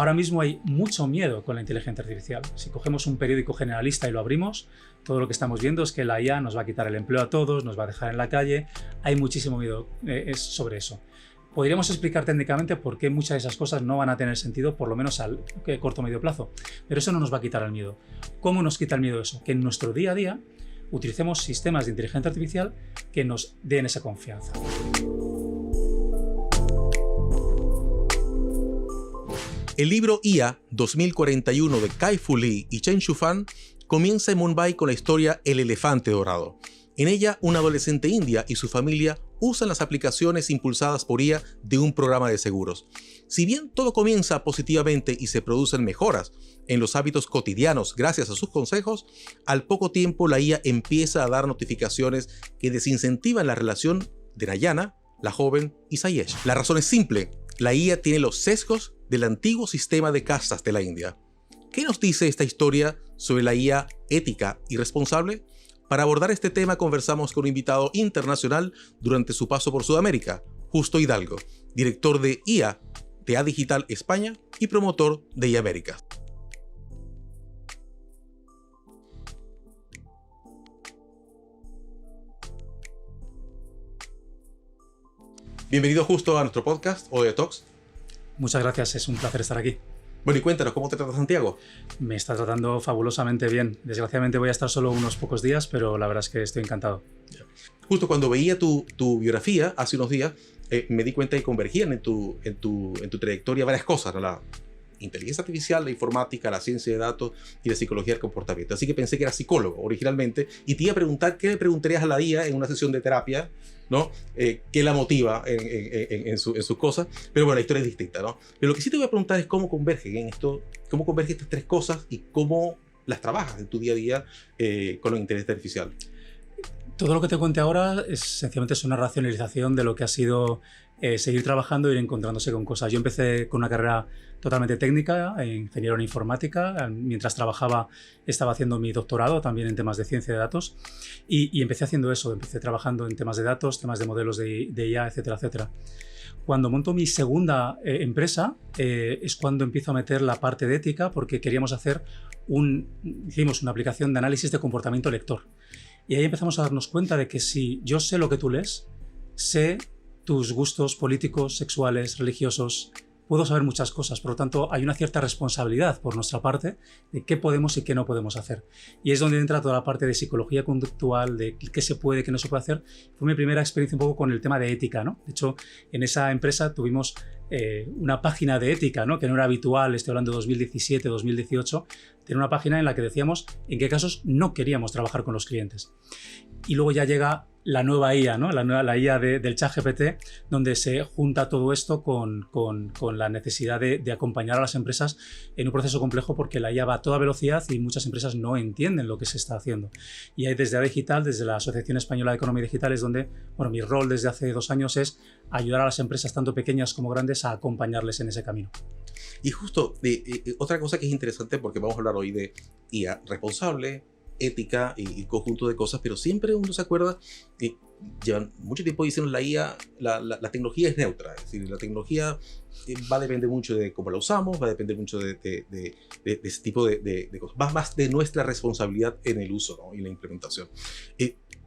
Ahora mismo hay mucho miedo con la inteligencia artificial. Si cogemos un periódico generalista y lo abrimos, todo lo que estamos viendo es que la IA nos va a quitar el empleo a todos, nos va a dejar en la calle. Hay muchísimo miedo sobre eso. Podríamos explicar técnicamente por qué muchas de esas cosas no van a tener sentido, por lo menos al corto o medio plazo. Pero eso no nos va a quitar el miedo. ¿Cómo nos quita el miedo eso? Que en nuestro día a día utilicemos sistemas de inteligencia artificial que nos den esa confianza. El libro IA 2041 de Kai-Fu Lee y Chen Shufan comienza en Mumbai con la historia El elefante dorado. En ella, una adolescente india y su familia usan las aplicaciones impulsadas por IA de un programa de seguros. Si bien todo comienza positivamente y se producen mejoras en los hábitos cotidianos gracias a sus consejos, al poco tiempo la IA empieza a dar notificaciones que desincentivan la relación de Nayana, la joven, y Sayesh. La razón es simple: la IA tiene los sesgos del antiguo sistema de castas de la India. ¿Qué nos dice esta historia sobre la IA ética y responsable? Para abordar este tema conversamos con un invitado internacional durante su paso por Sudamérica, Justo Hidalgo, director de IA de A Digital España y promotor de IA América. Bienvenido Justo a nuestro podcast ODE Talks. Muchas gracias, es un placer estar aquí. Bueno, y cuéntanos, ¿cómo te trata Santiago? Me está tratando fabulosamente bien. Desgraciadamente voy a estar solo unos pocos días, pero la verdad es que estoy encantado. Justo cuando veía tu biografía hace unos días, me di cuenta que convergían en tu trayectoria varias cosas, ¿no? La inteligencia artificial, la informática, la ciencia de datos y la psicología del comportamiento. Así que pensé que eras psicólogo originalmente y te iba a preguntar qué le preguntarías a la IA en una sesión de terapia, ¿no? ¿Qué la motiva en sus cosas? Pero bueno, la historia es distinta, ¿no? Pero lo que sí te voy a preguntar es cómo convergen estas tres cosas y cómo las trabajas en tu día a día con la inteligencia artificial. Todo lo que te cuente ahora es sencillamente una racionalización de lo que ha sido seguir trabajando e ir encontrándose con cosas. Yo empecé con una carrera totalmente técnica, ingeniero en informática. Mientras trabajaba estaba haciendo mi doctorado también en temas de ciencia de datos y empecé haciendo eso. Empecé trabajando en temas de datos, temas de modelos de IA, etcétera, etcétera. Cuando monto mi segunda empresa es cuando empiezo a meter la parte de ética, porque queríamos hacer hicimos una aplicación de análisis de comportamiento lector. Y ahí empezamos a darnos cuenta de que si yo sé lo que tú lees, sé tus gustos políticos, sexuales, religiosos, puedo saber muchas cosas. Por lo tanto, hay una cierta responsabilidad por nuestra parte de qué podemos y qué no podemos hacer. Y es donde entra toda la parte de psicología conductual, de qué se puede, qué no se puede hacer. Fue mi primera experiencia un poco con el tema de ética, ¿no? De hecho, en esa empresa tuvimos una página de ética, ¿no? Que no era habitual, estoy hablando de 2017, 2018, tenía una página en la que decíamos en qué casos no queríamos trabajar con los clientes. Y luego ya llega la nueva IA, ¿no? La IA del ChatGPT, donde se junta todo esto con la necesidad de acompañar a las empresas en un proceso complejo, porque la IA va a toda velocidad y muchas empresas no entienden lo que se está haciendo. Y ahí desde A Digital, desde la Asociación Española de Economía Digital, es donde, bueno, mi rol desde hace 2 años es ayudar a las empresas, tanto pequeñas como grandes, a acompañarles en ese camino. Y justo, otra cosa que es interesante, porque vamos a hablar hoy de IA responsable, ética y conjunto de cosas, pero siempre uno se acuerda que llevan mucho tiempo diciendo la IA, la tecnología es neutra, es decir, la tecnología va a depender mucho de cómo la usamos, va a depender mucho de ese tipo de cosas, va más de nuestra responsabilidad en el uso, ¿no? Y la implementación.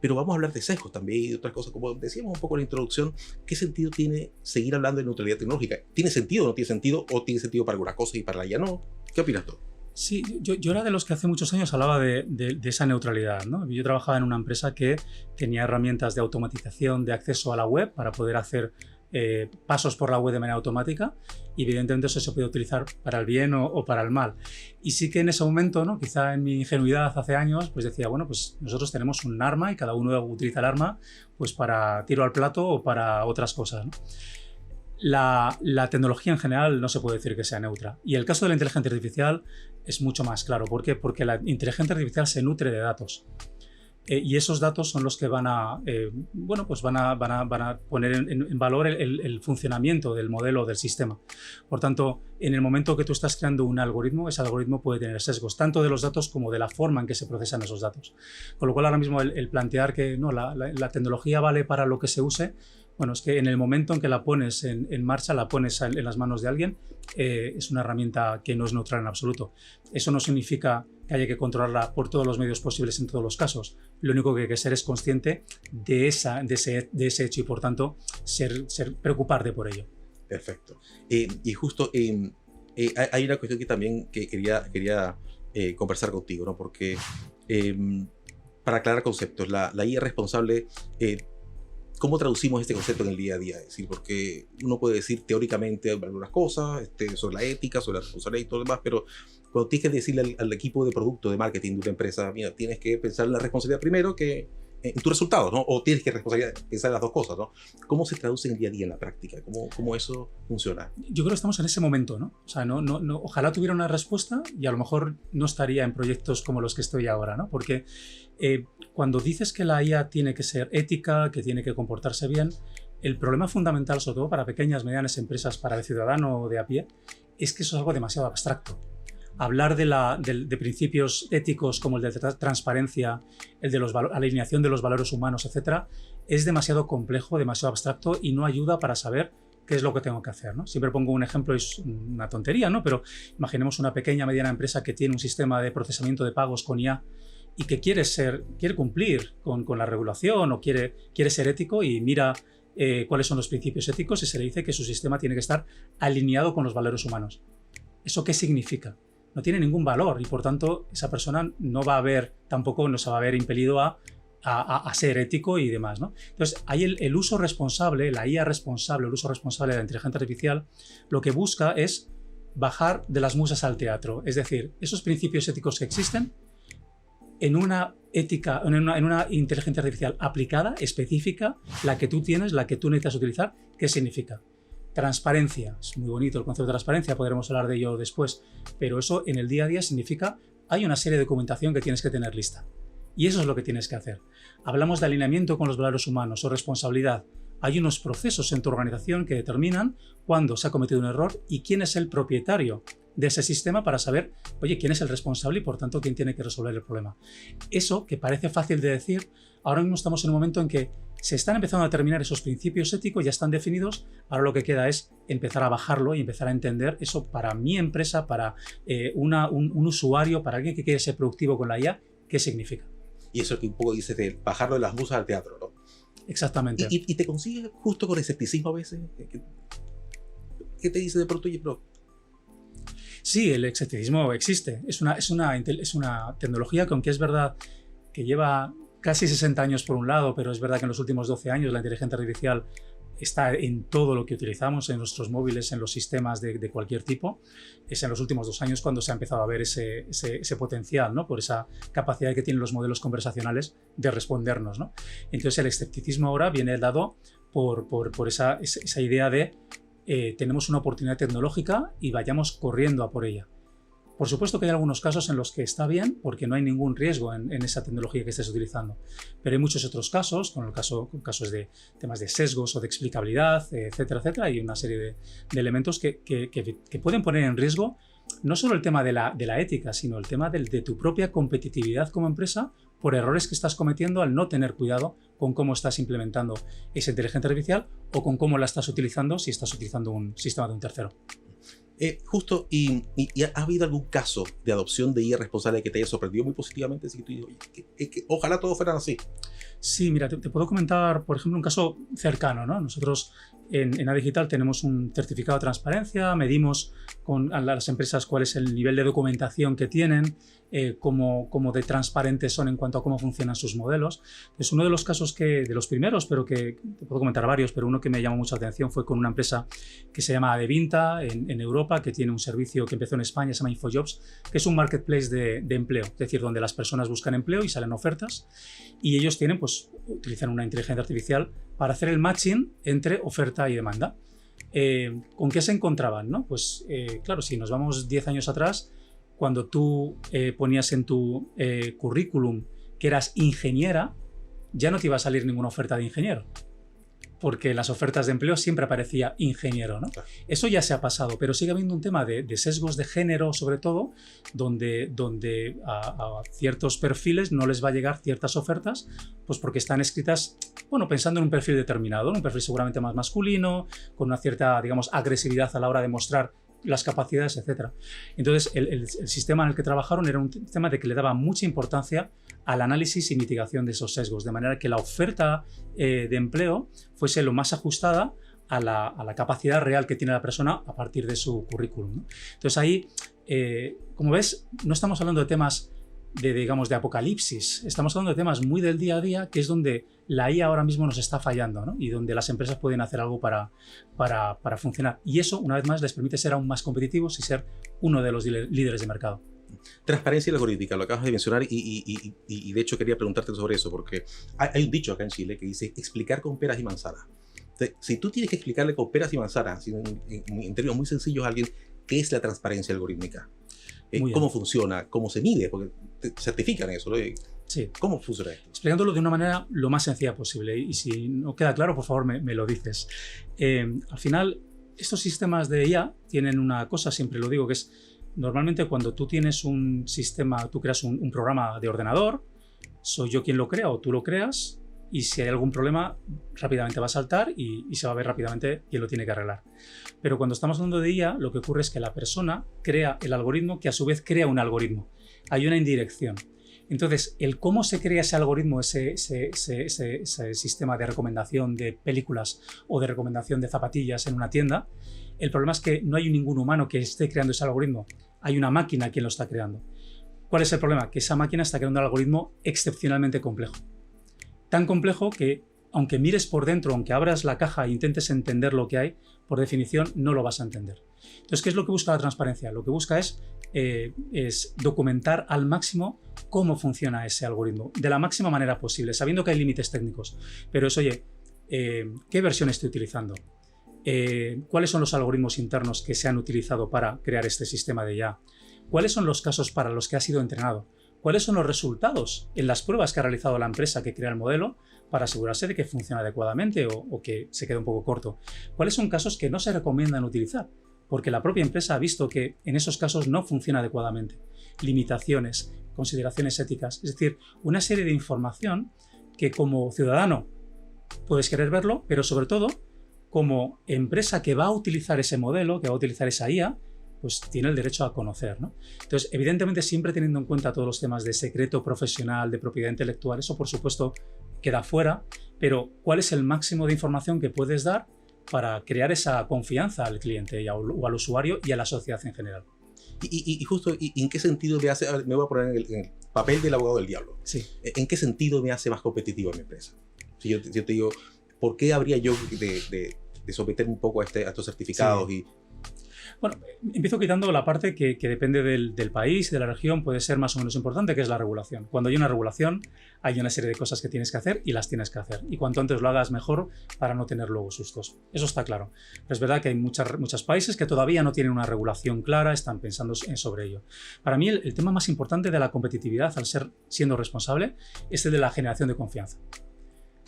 Pero vamos a hablar de sesgos también y de otras cosas, como decíamos un poco en la introducción. ¿Qué sentido tiene seguir hablando de neutralidad tecnológica? ¿Tiene sentido o no tiene sentido? ¿O tiene sentido para alguna cosa y para la IA no? ¿Qué opinas tú? Sí, yo era de los que hace muchos años hablaba de esa neutralidad, ¿no? Yo trabajaba en una empresa que tenía herramientas de automatización de acceso a la web para poder hacer pasos por la web de manera automática, y evidentemente eso se puede utilizar para el bien o para el mal. Y sí que en ese momento, ¿no? Quizá en mi ingenuidad hace años, pues decía, bueno, pues nosotros tenemos un arma y cada uno utiliza el arma pues para tiro al plato o para otras cosas, ¿no? La tecnología en general no se puede decir que sea neutra. Y el caso de la inteligencia artificial es mucho más claro. ¿Por qué? Porque la inteligencia artificial se nutre de datos. Y esos datos son los que van a poner en valor el funcionamiento del modelo del sistema. Por tanto, en el momento que tú estás creando un algoritmo, ese algoritmo puede tener sesgos, tanto de los datos como de la forma en que se procesan esos datos. Con lo cual, ahora mismo el plantear que no, la tecnología vale para lo que se use, Bueno, es que en el momento en que la pones en marcha, la pones en las manos de alguien, es una herramienta que no es neutral en absoluto. Eso no significa que haya que controlarla por todos los medios posibles en todos los casos. Lo único que hay que ser es consciente de ese hecho y, por tanto, preocuparte por ello. Perfecto. Y justo hay una cuestión que también quería conversar contigo, ¿no? Porque para aclarar conceptos, la IA responsable, ¿cómo traducimos este concepto en el día a día? Es decir, porque uno puede decir teóricamente algunas cosas sobre la ética, sobre la responsabilidad y todo lo demás, pero cuando tienes que decirle al equipo de producto, de marketing de una empresa, mira, tienes que pensar en la responsabilidad primero que en tus resultados, ¿no? O tienes que pensar en las dos cosas, ¿no? ¿Cómo se traduce en el día a día en la práctica? ¿Cómo eso funciona? Yo creo que estamos en ese momento, ¿no? O sea, ojalá tuviera una respuesta y a lo mejor no estaría en proyectos como los que estoy ahora, ¿no? Porque cuando dices que la IA tiene que ser ética, que tiene que comportarse bien, el problema fundamental, sobre todo para pequeñas, medianas empresas, para el ciudadano de a pie, es que eso es algo demasiado abstracto. Hablar de principios éticos como el de transparencia, el de la alineación de los valores humanos, etc., es demasiado complejo, demasiado abstracto y no ayuda para saber qué es lo que tengo que hacer, ¿no? Siempre pongo un ejemplo, es una tontería, ¿no? Pero imaginemos una pequeña, mediana empresa que tiene un sistema de procesamiento de pagos con IA y que quiere cumplir con la regulación o quiere ser ético y mira cuáles son los principios éticos y se le dice que su sistema tiene que estar alineado con los valores humanos. ¿Eso qué significa? No tiene ningún valor y por tanto esa persona no se va a ver impelido a ser ético y demás, ¿no? Entonces, ahí el uso responsable, la IA responsable, el uso responsable de la inteligencia artificial, lo que busca es bajar de las musas al teatro. Es decir, esos principios éticos que existen en una inteligencia artificial aplicada, específica, la que tú tienes, la que tú necesitas utilizar. ¿Qué significa? Transparencia. Es muy bonito el concepto de transparencia, podremos hablar de ello después, pero eso en el día a día significa hay una serie de documentación que tienes que tener lista. Y eso es lo que tienes que hacer. Hablamos de alineamiento con los valores humanos o responsabilidad. Hay unos procesos en tu organización que determinan cuándo se ha cometido un error y quién es el propietario de ese sistema para saber, oye, quién es el responsable y por tanto quién tiene que resolver el problema. Eso, que parece fácil de decir, ahora mismo estamos en un momento en que se están empezando a determinar esos principios éticos, ya están definidos, ahora lo que queda es empezar a bajarlo y empezar a entender eso para mi empresa, para un usuario, para alguien que quiere ser productivo con la IA, ¿qué significa? Y eso que un poco dices de bajarlo de las musas al teatro, ¿no? Exactamente. ¿Y te consigues justo con escepticismo a veces? ¿Qué te dice de pronto, oye, pero? Sí, el escepticismo existe. Es una tecnología que, aunque es verdad que lleva casi 60 años por un lado, pero es verdad que en los últimos 12 años la inteligencia artificial está en todo lo que utilizamos, en nuestros móviles, en los sistemas de cualquier tipo. Es en los últimos 2 años cuando se ha empezado a ver ese potencial, ¿no? Por esa capacidad que tienen los modelos conversacionales de respondernos, ¿no? Entonces el escepticismo ahora viene dado por esa idea de tenemos una oportunidad tecnológica y vayamos corriendo a por ella. Por supuesto que hay algunos casos en los que está bien porque no hay ningún riesgo en esa tecnología que estés utilizando, pero hay muchos otros casos, con casos de temas de sesgos o de explicabilidad, etcétera, etcétera. Hay una serie de elementos que pueden poner en riesgo no solo el tema de la ética, sino el tema de tu propia competitividad como empresa por errores que estás cometiendo al no tener cuidado con cómo estás implementando esa inteligencia artificial o con cómo la estás utilizando si estás utilizando un sistema de un tercero. Justo, y ¿ha habido algún caso de adopción de IA responsable que te haya sorprendido muy positivamente? Así que tú dices, oye, que ojalá todos fueran así. Sí, mira, te puedo comentar, por ejemplo, un caso cercano, ¿no? Nosotros en Adigital tenemos un certificado de transparencia, medimos a las empresas cuál es el nivel de documentación que tienen, cómo de transparentes son en cuanto a cómo funcionan sus modelos. Es uno de los casos de los primeros, pero que te puedo comentar varios, pero uno que me llamó mucha atención fue con una empresa que se llama Adevinta en Europa, que tiene un servicio que empezó en España, se llama InfoJobs, que es un marketplace de empleo, es decir, donde las personas buscan empleo y salen ofertas, y ellos utilizan una inteligencia artificial para hacer el matching entre oferta y demanda. ¿Con qué se encontraban, no? Pues claro, si nos vamos 10 años atrás, cuando tú ponías en tu currículum que eras ingeniera, ya no te iba a salir ninguna oferta de ingeniero. porque en las ofertas de empleo siempre aparecía ingeniero, ¿no? Claro. Eso ya se ha pasado, pero sigue habiendo un tema de sesgos de género, sobre todo, donde a ciertos perfiles no les va a llegar ciertas ofertas, pues porque están escritas, bueno, pensando en un perfil determinado, ¿no? Un perfil seguramente más masculino, con una cierta, digamos, agresividad a la hora de mostrar las capacidades, etc. Entonces, el sistema en el que trabajaron era un sistema de que le daba mucha importancia al análisis y mitigación de esos sesgos, de manera que la oferta de empleo fuese lo más ajustada a la capacidad real que tiene la persona a partir de su currículum, ¿no? Entonces ahí, como ves, no estamos hablando de temas digamos, de apocalipsis, estamos hablando de temas muy del día a día, que es donde la IA ahora mismo nos está fallando, ¿no? Y donde las empresas pueden hacer algo para funcionar. Y eso, una vez más, les permite ser aún más competitivos y ser uno de los líderes de mercado. Transparencia algorítmica, lo acabas de mencionar y de hecho quería preguntarte sobre eso, porque hay un dicho acá en Chile que dice explicar con peras y manzanas. Entonces, si tú tienes que explicarle con peras y manzanas, en términos muy sencillos a alguien, ¿qué es la transparencia algorítmica? ¿Cómo funciona? ¿Cómo se mide? Porque te certifican eso, ¿no? Sí. ¿Cómo funciona esto? Explicándolo de una manera lo más sencilla posible, y si no queda claro, por favor me lo dices. Al final, estos sistemas de IA tienen una cosa, siempre lo digo, que es normalmente cuando tú tienes un sistema, tú creas un programa de ordenador, soy yo quien lo crea o tú lo creas, y si hay algún problema rápidamente va a saltar y se va a ver rápidamente quién lo tiene que arreglar. Pero cuando estamos hablando de IA, lo que ocurre es que la persona crea el algoritmo que a su vez crea un algoritmo. Hay una indirección. Entonces, el cómo se crea ese algoritmo, ese sistema de recomendación de películas o de recomendación de zapatillas en una tienda, el problema es que no hay ningún humano que esté creando ese algoritmo. Hay una máquina quien lo está creando. ¿Cuál es el problema? Que esa máquina está creando un algoritmo excepcionalmente complejo. Tan complejo que, aunque mires por dentro, aunque abras la caja e intentes entender lo que hay, por definición no lo vas a entender. Entonces, ¿qué es lo que busca la transparencia? Lo que busca es documentar al máximo cómo funciona ese algoritmo, de la máxima manera posible, sabiendo que hay límites técnicos. Pero es, oye, ¿qué versión estoy utilizando? ¿Cuáles son los algoritmos internos que se han utilizado para crear este sistema de IA? ¿Cuáles son los casos para los que ha sido entrenado? ¿Cuáles son los resultados en las pruebas que ha realizado la empresa que crea el modelo para asegurarse de que funciona adecuadamente o que se quede un poco corto? ¿Cuáles son casos que no se recomiendan utilizar? Porque la propia empresa ha visto que en esos casos no funciona adecuadamente. Limitaciones, consideraciones éticas, es decir, una serie de información que como ciudadano puedes querer verlo, pero sobre todo como empresa que va a utilizar ese modelo, que va a utilizar esa IA, pues tiene el derecho a conocer, ¿no? Entonces, evidentemente, siempre teniendo en cuenta todos los temas de secreto profesional, de propiedad intelectual, eso por supuesto queda fuera, pero ¿cuál es el máximo de información que puedes dar para crear esa confianza al cliente o al usuario y a la sociedad en general? Y justo, ¿en qué sentido me hace, me voy a poner en el papel del abogado del diablo? Sí. ¿En qué sentido me hace más competitivo a mi empresa? Si yo te digo, ¿por qué habría yo de someterme un poco a estos certificados? Sí. Bueno, empiezo quitando la parte que depende del país, de la región, puede ser más o menos importante, que es la regulación. Cuando hay una regulación, hay una serie de cosas que tienes que hacer y las tienes que hacer. Y cuanto antes lo hagas, mejor para no tener luego sustos. Eso está claro. Pero es verdad que hay muchos países que todavía no tienen una regulación clara, están pensando sobre ello. Para mí, el tema más importante de la competitividad, siendo responsable, es el de la generación de confianza.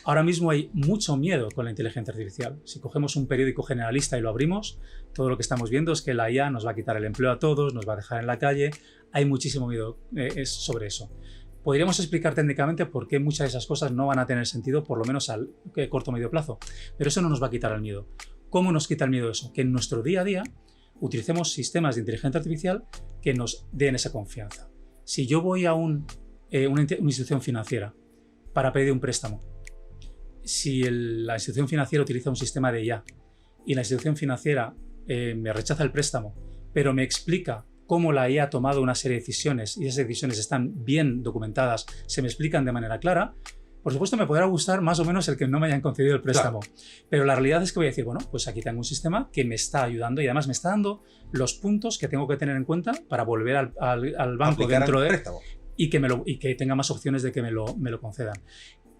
Ahora mismo hay mucho miedo con la inteligencia artificial. Si cogemos un periódico generalista y lo abrimos, todo lo que estamos viendo es que la IA nos va a quitar el empleo a todos, nos va a dejar en la calle. Hay muchísimo miedo sobre eso. Podríamos explicar técnicamente por qué muchas de esas cosas no van a tener sentido, por lo menos al corto o medio plazo. Pero eso no nos va a quitar el miedo. ¿Cómo nos quita el miedo eso? Que en nuestro día a día utilicemos sistemas de inteligencia artificial que nos den esa confianza. Si yo voy a una institución financiera para pedir un préstamo, si la institución financiera utiliza un sistema de IA y la institución financiera me rechaza el préstamo, pero me explica cómo la IA ha tomado una serie de decisiones y esas decisiones están bien documentadas, se me explican de manera clara, por supuesto me podrá gustar más o menos el que no me hayan concedido el préstamo. Claro. Pero la realidad es que voy a decir, bueno, pues aquí tengo un sistema que me está ayudando y además me está dando los puntos que tengo que tener en cuenta para volver al banco dentro de préstamo y que tenga más opciones de que me lo concedan.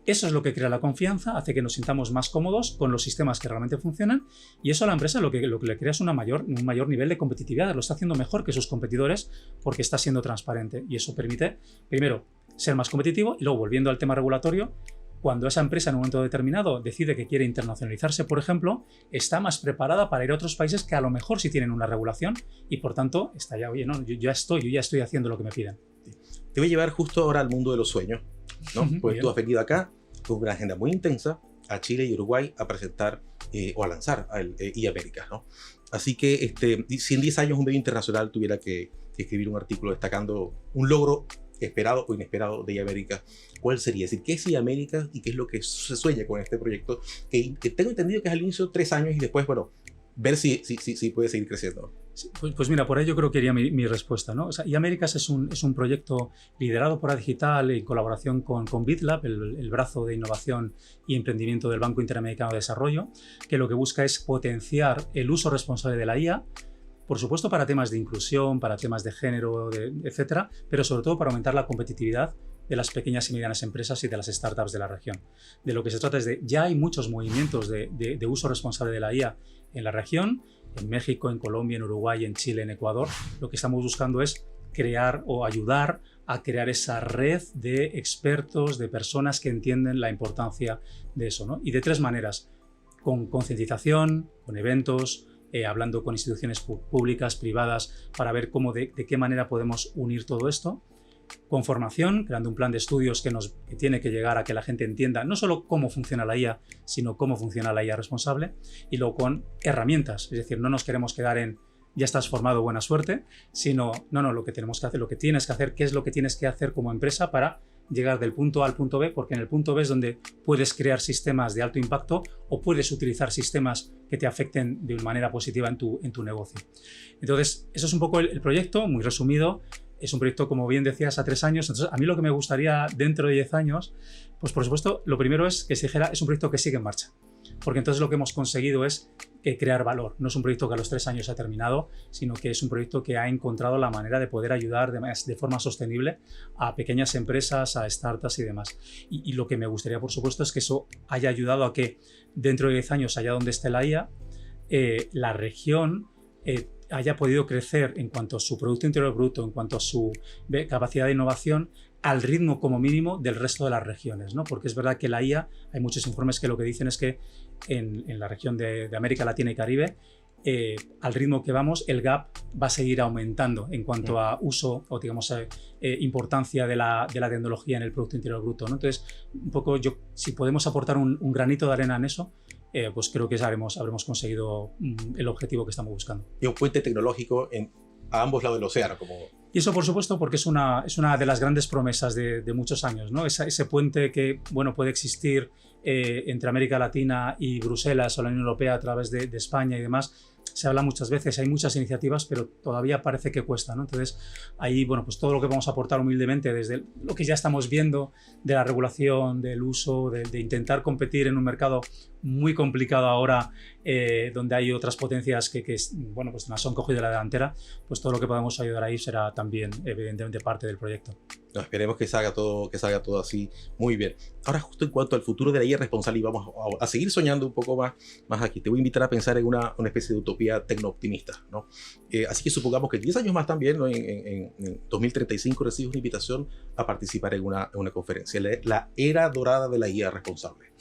Eso es lo que crea la confianza, hace que nos sintamos más cómodos con los sistemas que realmente funcionan y eso a la empresa lo que le crea es un mayor nivel de competitividad, lo está haciendo mejor que sus competidores porque está siendo transparente y eso permite, primero, ser más competitivo y luego, volviendo al tema regulatorio, cuando esa empresa en un momento determinado decide que quiere internacionalizarse, por ejemplo, está más preparada para ir a otros países que a lo mejor sí tienen una regulación y por tanto está ya, oye, no, yo ya estoy haciendo lo que me piden. Te voy a llevar justo ahora al mundo de los sueños, ¿no? Pues tú has venido acá con una agenda muy intensa a Chile y Uruguay a presentar o a lanzar el iAméricas, ¿no? Así que si en 10 años un medio internacional tuviera que escribir un artículo destacando un logro esperado o inesperado de iAméricas, ¿cuál sería? Es decir, ¿qué es iAméricas y qué es lo que se sueña con este proyecto? Que tengo entendido que es al inicio 3 años y después, bueno, ver si puede seguir creciendo. Sí, pues mira, por ahí yo creo que iría mi respuesta, ¿no? O sea, iAméricas es un proyecto liderado por Adigital en colaboración con BitLab, el brazo de innovación y emprendimiento del Banco Interamericano de Desarrollo, que lo que busca es potenciar el uso responsable de la IA, por supuesto para temas de inclusión, para temas de género, etcétera, pero sobre todo para aumentar la competitividad de las pequeñas y medianas empresas y de las startups de la región. De lo que se trata es de, ya hay muchos movimientos de uso responsable de la IA en la región, en México, en Colombia, en Uruguay, en Chile, en Ecuador. Lo que estamos buscando es crear o ayudar a crear esa red de expertos, de personas que entienden la importancia de eso, ¿no? Y de 3 maneras, con concientización, con eventos, hablando con instituciones públicas, privadas, para ver de qué manera podemos unir todo esto, con formación, creando un plan de estudios que tiene que llegar a que la gente entienda no solo cómo funciona la IA, sino cómo funciona la IA responsable, y luego con herramientas, es decir, no nos queremos quedar en ya estás formado, buena suerte, sino no, lo que tenemos que hacer, lo que tienes que hacer, qué es lo que tienes que hacer como empresa para llegar del punto A al punto B, porque en el punto B es donde puedes crear sistemas de alto impacto o puedes utilizar sistemas que te afecten de una manera positiva en tu negocio. Entonces, eso es un poco el proyecto, muy resumido. Es un proyecto, como bien decías, a 3 años. Entonces, a mí lo que me gustaría dentro de 10 años, pues por supuesto, lo primero es que se dijera, es un proyecto que sigue en marcha. Porque entonces lo que hemos conseguido es crear valor. No es un proyecto que a los 3 años ha terminado, sino que es un proyecto que ha encontrado la manera de poder ayudar de forma sostenible a pequeñas empresas, a startups y demás. Y lo que me gustaría, por supuesto, es que eso haya ayudado a que dentro de 10 años, allá donde esté la IA, la región haya podido crecer en cuanto a su Producto Interior Bruto, en cuanto a su capacidad de innovación, al ritmo como mínimo del resto de las regiones, ¿no? Porque es verdad que la IA, hay muchos informes que lo que dicen es que en la región de América Latina y Caribe, al ritmo que vamos, el gap va a seguir aumentando en cuanto a uso o, digamos, importancia de la tecnología en el Producto Interior Bruto, ¿no? Entonces, un poco si podemos aportar un granito de arena en eso, pues creo que habremos conseguido el objetivo que estamos buscando. Y un puente tecnológico a ambos lados del océano. Y eso, por supuesto, porque es una de las grandes promesas de muchos años, ¿no? Ese puente que, bueno, puede existir entre América Latina y Bruselas o la Unión Europea a través de España y demás. Se habla muchas veces, hay muchas iniciativas, pero todavía parece que cuesta, ¿no? Entonces, ahí, bueno, pues todo lo que vamos a aportar humildemente desde lo que ya estamos viendo de la regulación, del uso, de intentar competir en un mercado muy complicado ahora, donde hay otras potencias que bueno, pues nos han cogido la delantera, pues todo lo que podamos ayudar ahí será también, evidentemente, parte del proyecto. No, esperemos que salga todo así muy bien. Ahora, justo en cuanto al futuro de la IA responsable, y vamos a seguir soñando un poco más aquí. Te voy a invitar a pensar en una especie de utopía tecno-optimista, ¿no? Así que supongamos que 10 años más también, ¿no? en 2035 recibes una invitación a participar en una conferencia, la era dorada de la IA responsable.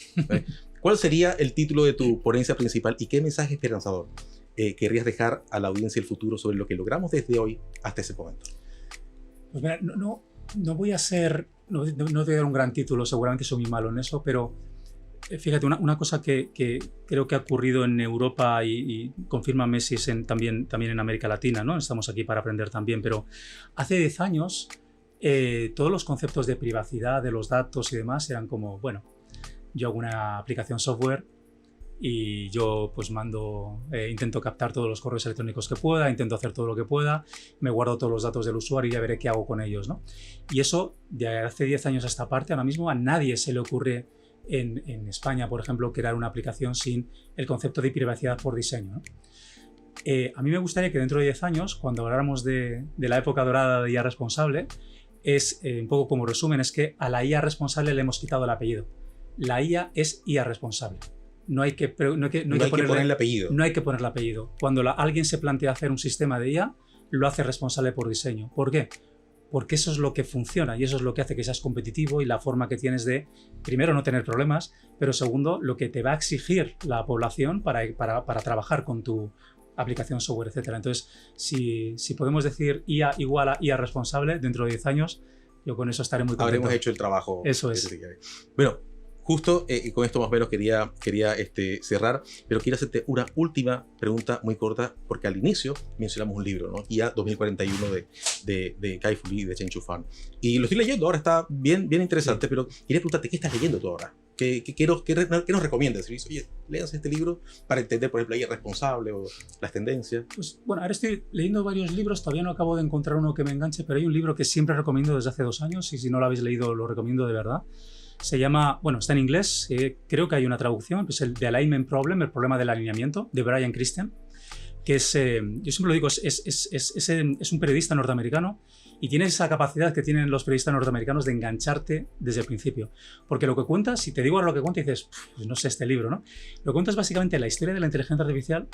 ¿Cuál sería el título de tu ponencia principal y qué mensaje esperanzador querrías dejar a la audiencia del futuro sobre lo que logramos desde hoy hasta ese momento? Pues mira, no voy a te voy a dar un gran título, seguramente soy muy malo en eso, pero fíjate, una cosa que creo que ha ocurrido en Europa y confirma Messi también en América Latina, ¿no? Estamos aquí para aprender también, pero hace 10 años todos los conceptos de privacidad de los datos y demás eran como, bueno, yo hago una aplicación software y yo pues intento captar todos los correos electrónicos que pueda, intento hacer todo lo que pueda, me guardo todos los datos del usuario y ya veré qué hago con ellos, ¿no? Y eso, de hace 10 años a esta parte, ahora mismo a nadie se le ocurre en España, por ejemplo, crear una aplicación sin el concepto de privacidad por diseño, ¿no? A mí me gustaría que dentro de 10 años, cuando habláramos de la época dorada de IA responsable, un poco como resumen, es que a la IA responsable le hemos quitado el apellido. La IA es IA responsable. No hay que ponerle apellido. No hay que ponerle apellido. Cuando alguien se plantea hacer un sistema de IA, lo hace responsable por diseño. ¿Por qué? porque eso es lo que funciona y eso es lo que hace que seas competitivo y la forma que tienes de, primero, no tener problemas, pero segundo, lo que te va a exigir la población para trabajar con tu aplicación software, etcétera. Entonces, si podemos decir IA igual a IA responsable dentro de 10 años, yo con eso estaré muy contento. Habremos hecho el trabajo. Eso es. Bueno, justo con esto más o menos quería cerrar, pero quiero hacerte una última pregunta muy corta, porque al inicio mencionamos un libro, ¿no? IA 2041 de Kai-Fu Lee y de Chen Shufang. Y lo estoy leyendo ahora, está bien interesante, sí. Pero quería preguntarte, ¿qué estás leyendo tú ahora? ¿Qué nos recomiendas? Oye, léanse este libro para entender, por ejemplo, la IA responsable o las tendencias. Pues bueno, ahora estoy leyendo varios libros, todavía no acabo de encontrar uno que me enganche, pero hay un libro que siempre recomiendo desde hace 2 años, y si no lo habéis leído lo recomiendo de verdad. Se llama, bueno, está en inglés, creo que hay una traducción, es el The Alignment Problem, el problema del alineamiento, de Brian Christian, que es, yo siempre lo digo, es un periodista norteamericano y tiene esa capacidad que tienen los periodistas norteamericanos de engancharte desde el principio. Porque lo que cuenta, si te digo ahora lo que cuenta, dices, pues no sé este libro, ¿no? Lo que cuenta es básicamente la historia de la inteligencia artificial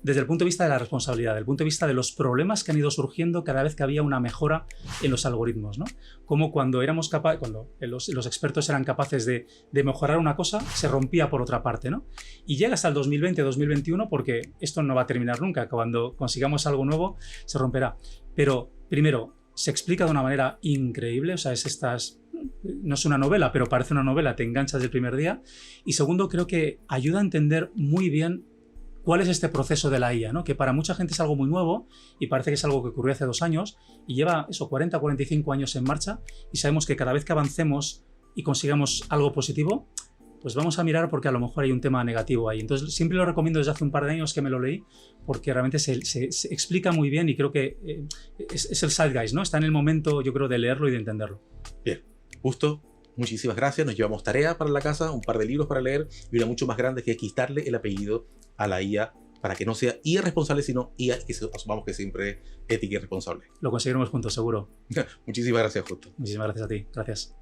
desde el punto de vista de la responsabilidad, desde el punto de vista de los problemas que han ido surgiendo cada vez que había una mejora en los algoritmos, ¿no? Como cuando éramos capaces, cuando los expertos eran capaces de mejorar una cosa, se rompía por otra parte, ¿no? Y llega hasta el 2020-2021 porque esto no va a terminar nunca, cuando consigamos algo nuevo se romperá. Pero primero, se explica de una manera increíble, o sea, no es una novela, pero parece una novela, te enganchas desde el primer día. Y segundo, creo que ayuda a entender muy bien cuál es este proceso de la IA, ¿no? Que para mucha gente es algo muy nuevo y parece que es algo que ocurrió hace 2 años y lleva eso 40, 45 años en marcha, y sabemos que cada vez que avancemos y consigamos algo positivo, pues vamos a mirar porque a lo mejor hay un tema negativo ahí. Entonces siempre lo recomiendo desde hace un par de años que me lo leí, porque realmente se explica muy bien y creo que es el zeitgeist, ¿no? Está en el momento, yo creo, de leerlo y de entenderlo. Bien, justo. Muchísimas gracias. Nos llevamos tarea para la casa, un par de libros para leer y una mucho más grande, que es quitarle el apellido a la IA para que no sea IA responsable, sino IA que asumamos que siempre es ética y responsable. Lo conseguiremos juntos, seguro. Muchísimas gracias, Justo. Muchísimas gracias a ti. Gracias.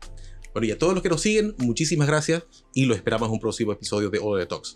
Bueno, y a todos los que nos siguen, muchísimas gracias y los esperamos en un próximo episodio de OD Talks.